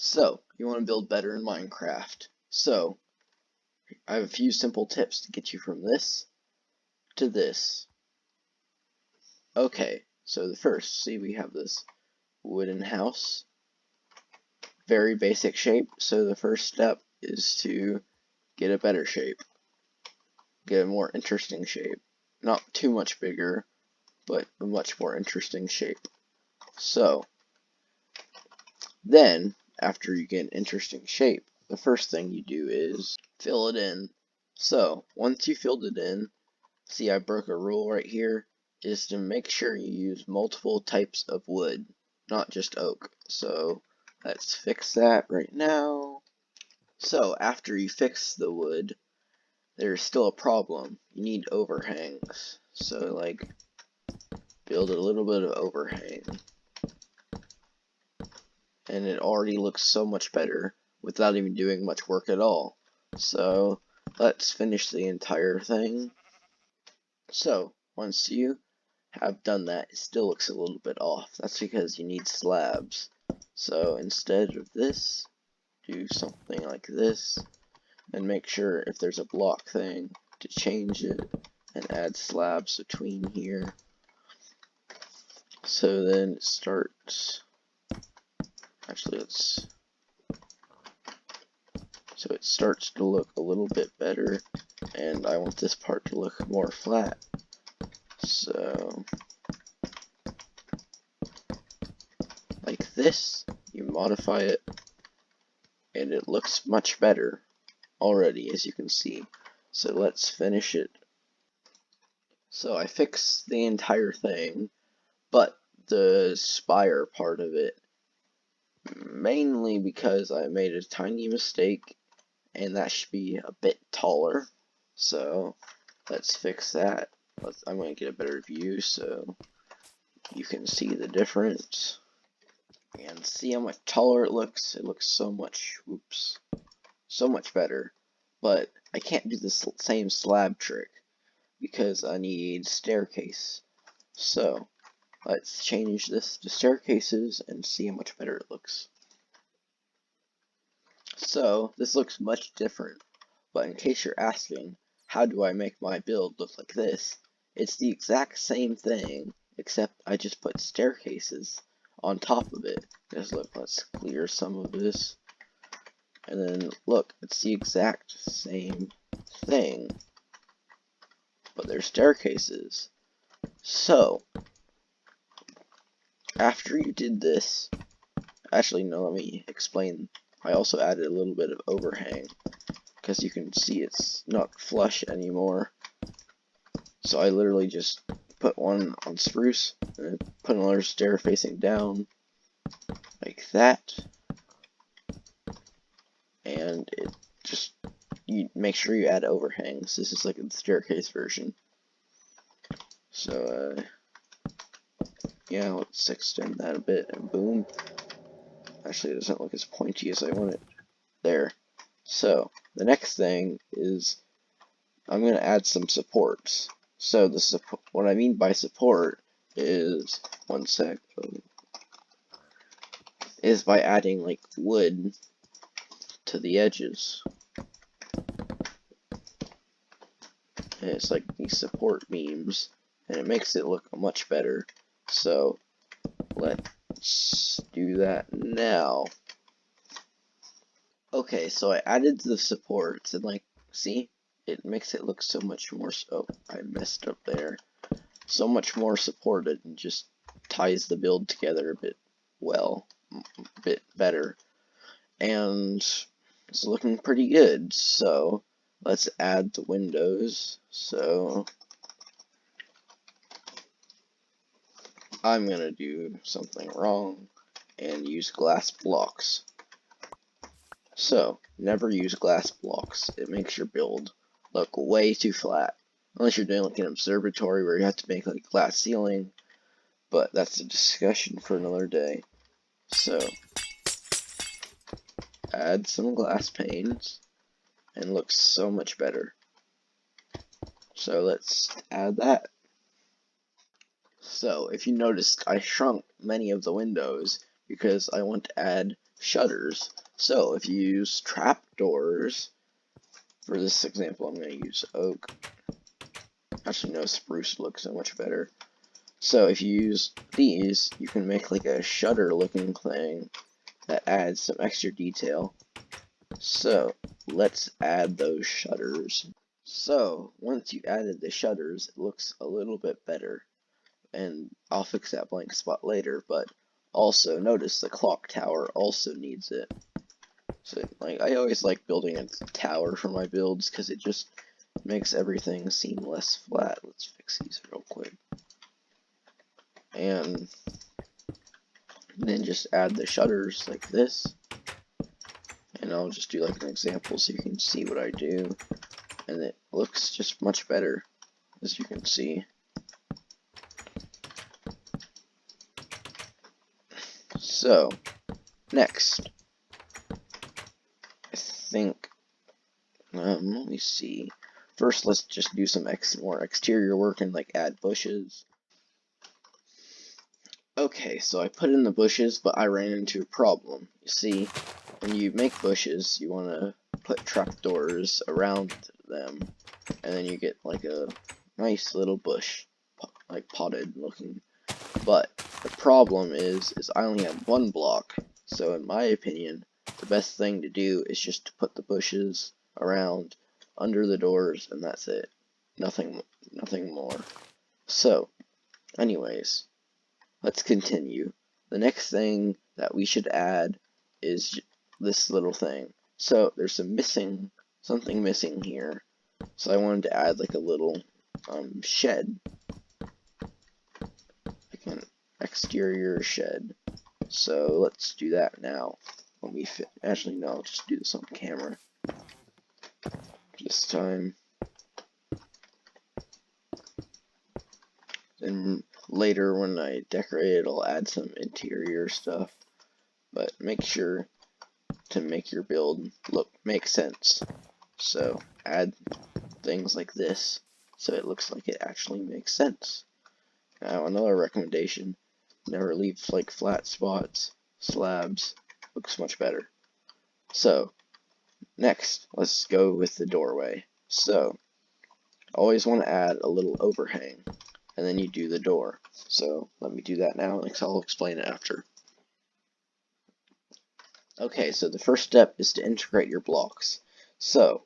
So, you want to build better in Minecraft. So, I have a few simple tips to get you from this to this. Okay, so the first, see we have this wooden house. Very basic shape, so the first step is to get a better shape. Get a more interesting shape. Not too much bigger, but a much more interesting shape. So, then, after you get an interesting shape, the first thing you do is fill it in. So, once you filled it in, see I broke a rule right here, is to make sure you use multiple types of wood, not just oak. So, let's fix that right now. So, after you fix the wood, there's still a problem. You need overhangs. So, like, build a little bit of overhang. And it already looks so much better without even doing much work at all. So, let's finish the entire thing. So, once you have done that, it still looks a little bit off. That's because you need slabs. So, instead of this, do something like this, and make sure if there's a block thing to change it, and add slabs between here. So then it starts, actually so it starts to look a little bit better, and I want this part to look more flat. So, like this, you modify it, and it looks much better already, as you can see. So let's finish it. So I fixed the entire thing, but the spire part of it, mainly because I made a tiny mistake, and that should be a bit taller. So let's fix that. I'm going to get a better view so you can see the difference. And see how much taller it looks? It looks so much, so much better. But I can't do the same slab trick because I need staircase. So let's change this to staircases and see how much better it looks. So this looks much different, but in case you're asking, how do I make my build look like this? It's the exact same thing, except I just put staircases on top of it. Just look, let's clear some of this. And then look, it's the exact same thing, but they're staircases. So, after you did this, actually no, let me explain. I also added a little bit of overhang, because you can see it's not flush anymore. So I literally just put one on spruce, and put another stair facing down, like that. And it just, you make sure you add overhangs. This is like a staircase version. So, yeah, let's extend that a bit, and boom. Actually, it doesn't look as pointy as I want it. There. So, the next thing is, I'm going to add some supports. So, what I mean by support is, one sec, is by adding, like, wood to the edges. And it's like these support beams, and it makes it look much better. So, let's do that now. Okay, so I added the supports, and like, see? It makes it look so much more, oh, I messed up there. So much more supported, and just ties the build together a bit bit better. And it's looking pretty good, so let's add the windows. So I'm gonna do something wrong and use glass blocks. So, never use glass blocks. It makes your build look way too flat. Unless you're doing like an observatory where you have to make like glass ceiling, but that's a discussion for another day. So, add some glass panes, and looks so much better. So let's add that. So, if you noticed, I shrunk many of the windows because I want to add shutters. So if you use trapdoors, for this example I'm going to use oak. Actually no, spruce looks so much better. So if you use these, you can make like a shutter looking thing that adds some extra detail. So let's add those shutters. So once you added the shutters, it looks a little bit better. And I'll fix that blank spot later, but also notice the clock tower also needs it. So like I always like building a tower for my builds because it just makes everything seem less flat. Let's fix these real quick. And then just add the shutters like this. And I'll just do like an example so you can see what I do. And it looks just much better, as you can see. So, next, I think, let me see. First, let's just do some more exterior work and like add bushes. Okay, so I put in the bushes, but I ran into a problem. You see, when you make bushes, you want to put trapdoors around them, and then you get like a nice little bush, like potted looking. But the problem is I only have one block, so in my opinion, the best thing to do is just to put the bushes around under the doors, and that's it. Nothing more. So, anyways, let's continue. The next thing that we should add is this little thing. So there's something missing here. So I wanted to add like a little shed, like an exterior shed. So let's do that now. When we actually no, I'll just do this on camera this time. And later when I decorate it, I'll add some interior stuff. But make sure to make your build make sense. So add things like this so it looks like it actually makes sense. Now another recommendation, never leave like flat spots, slabs, looks much better. So next, let's go with the doorway. So always want to add a little overhang, and then you do the door. So let me do that now, and I'll explain it after. Okay, so the first step is to integrate your blocks. So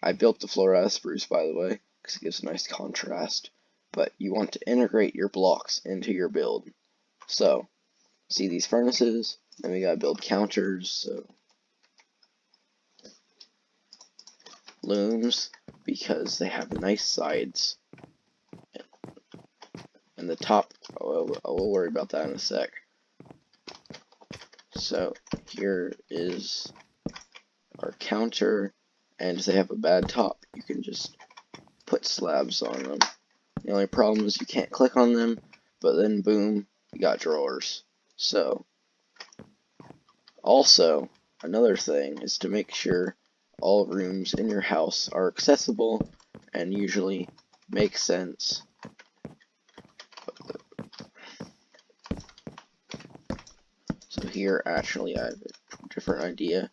I built the floor out of spruce, by the way, because it gives a nice contrast. But you want to integrate your blocks into your build. So see these furnaces, then we gotta build counters. So looms, because they have nice sides. And the top, we'll worry about that in a sec. So here is our counter, and if they have a bad top, you can just put slabs on them. The only problem is you can't click on them, but then boom, you got drawers. So also, another thing is to make sure all rooms in your house are accessible and usually make sense. So here, actually, I have a different idea.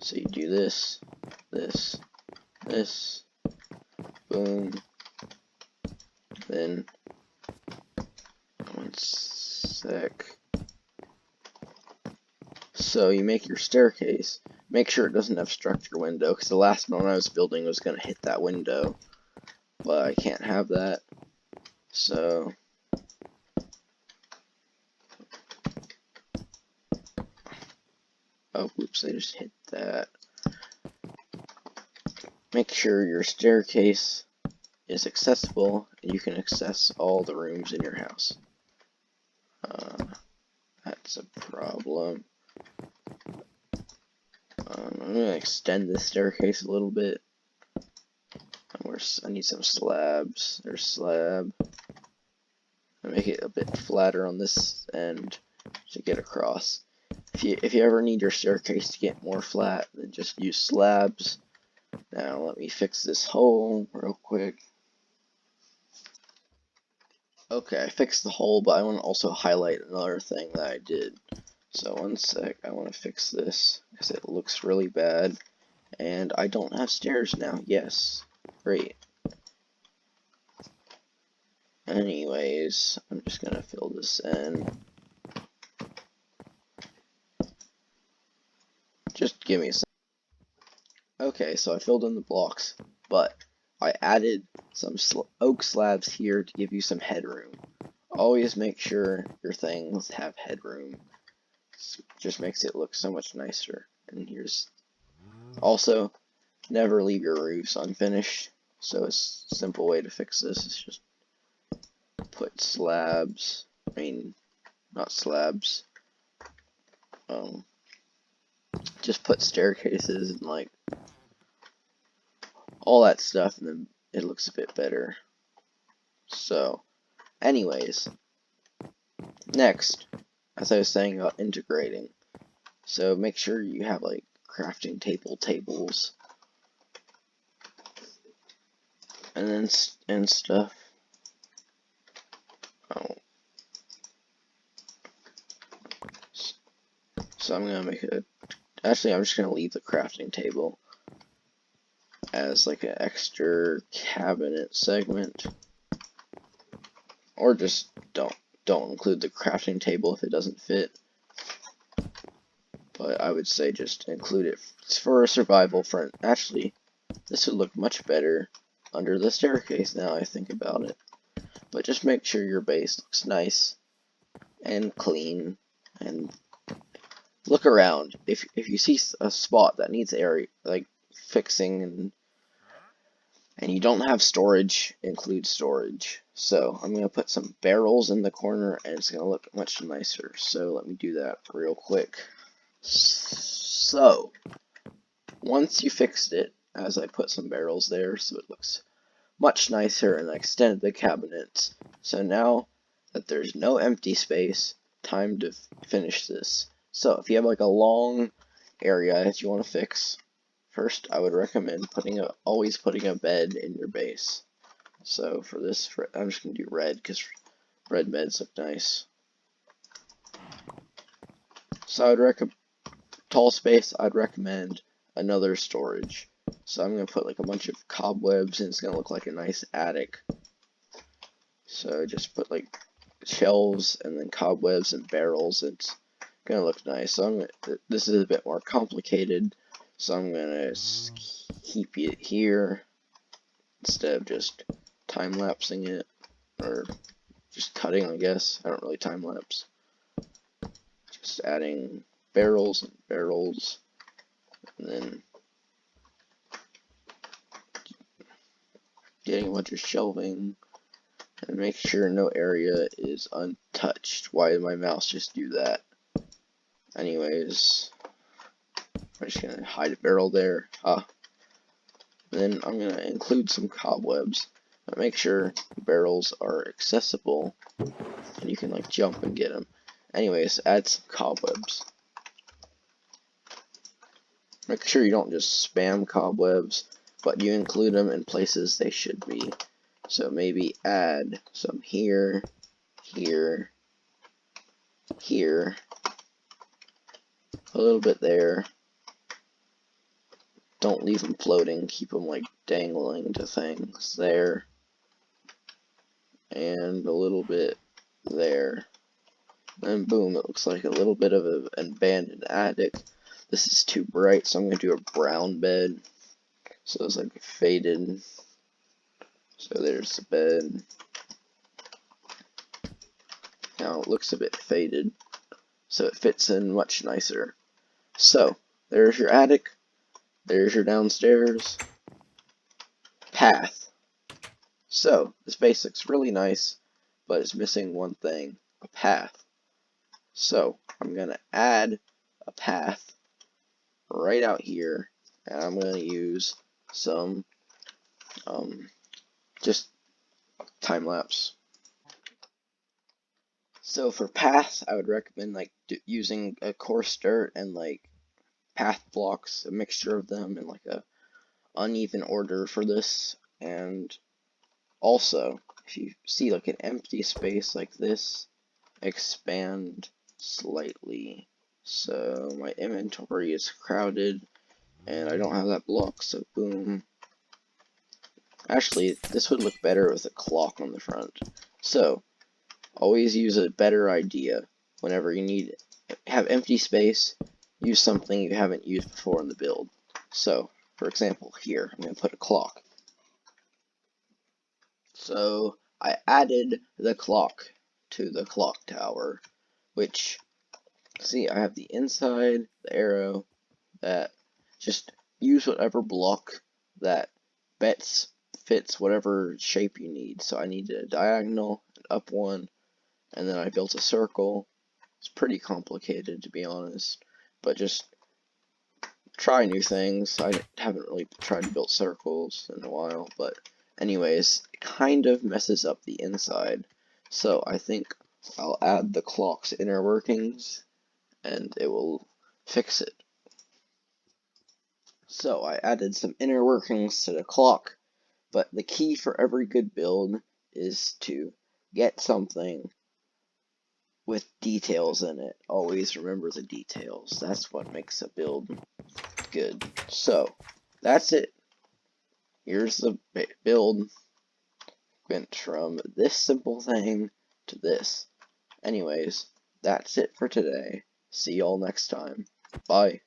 So you do this, this, this, boom, then, one sec. So you make your staircase, make sure it doesn't obstruct your window, because the last one I was building was going to hit that window, but I can't have that. So oh, whoops, I just hit that. Make sure your staircase is accessible and you can access all the rooms in your house. That's a problem. I'm going to extend the staircase a little bit. I need some slabs. There's slab. I make it a bit flatter on this end to get across. If you ever need your staircase to get more flat, then just use slabs. Now let me fix this hole real quick. Okay, I fixed the hole, but I want to also highlight another thing that I did. So one sec, I want to fix this because it looks really bad. And I don't have stairs now. Yes. Great. Anyways, I'm just gonna fill this in. Just give me a sec. Okay, so I filled in the blocks, but I added some oak slabs here to give you some headroom. Always make sure your things have headroom. Just makes it look so much nicer. And here's also, never leave your roofs unfinished. So a simple way to fix this is just put slabs, not slabs, just put staircases and like all that stuff, and then it looks a bit better. So anyways, next, as I was saying about integrating, so make sure you have like crafting tables and then and stuff. Oh, so I'm gonna make a. Actually, I'm just gonna leave the crafting table as like an extra cabinet segment, or just don't include the crafting table if it doesn't fit. But I would say just include it for a survival front. Actually, this would look much better under the staircase now I think about it. But just make sure your base looks nice and clean, and look around. If you see a spot that needs area like fixing and you don't have storage, include storage. So I'm gonna put some barrels in the corner and it's gonna look much nicer. So let me do that real quick. So once you fixed it, as I put some barrels there so it looks much nicer, and I extended the cabinets. So now that there's no empty space, time to finish this. So if you have like a long area that you want to fix, first I would recommend always putting a bed in your base. So for this, I'm just going to do red because red beds look nice. So I would recommend tall space, I'd recommend another storage. So I'm going to put like a bunch of cobwebs and it's going to look like a nice attic. So just put like shelves and then cobwebs and barrels. It's going to look nice. So this is a bit more complicated. So I'm going to keep it here instead of just time-lapsing it, or just cutting, I guess. I don't really time-lapse. Just adding barrels and barrels, and then getting a bunch of shelving, and make sure no area is untouched. Why did my mouse just do that? Anyways, I'm just going to hide a barrel there. Then I'm going to include some cobwebs. Make sure barrels are accessible and you can like jump and get them. Anyways, add some cobwebs. Make sure you don't just spam cobwebs, but you include them in places they should be. So maybe add some here, here, here, a little bit there. Don't leave them floating, keep them like dangling to things there. And a little bit there. And boom, it looks like a little bit of an abandoned attic. This is too bright, so I'm going to do a brown bed. So it's like faded. So there's the bed. Now it looks a bit faded, so it fits in much nicer. So there's your attic. There's your downstairs path. So this base looks really nice, but it's missing one thing, a path. So I'm going to add a path right out here, and I'm going to use some just time lapse. So for paths, I would recommend like using a coarse dirt and like path blocks, a mixture of them in like a uneven order for this. And also, if you see like an empty space like this, expand slightly. So my inventory is crowded and I don't have that block, so boom. Actually, this would look better with a clock on the front. So, always use a better idea whenever you need it. Have empty space, use something you haven't used before in the build. So, for example, here, I'm going to put a clock. So, I added the clock to the clock tower, which, see, I have the inside, the arrow, that just use whatever block that fits whatever shape you need. So I needed a diagonal, an up one, and then I built a circle. It's pretty complicated, to be honest, but just try new things. I haven't really tried to build circles in a while, but anyways, it kind of messes up the inside. So I think I'll add the clock's inner workings, and it will fix it. So I added some inner workings to the clock, but the key for every good build is to get something with details in it. Always remember the details. That's what makes a build good. So, that's it. Here's the build. Went from this simple thing to this. Anyways, that's it for today. See y'all next time. Bye.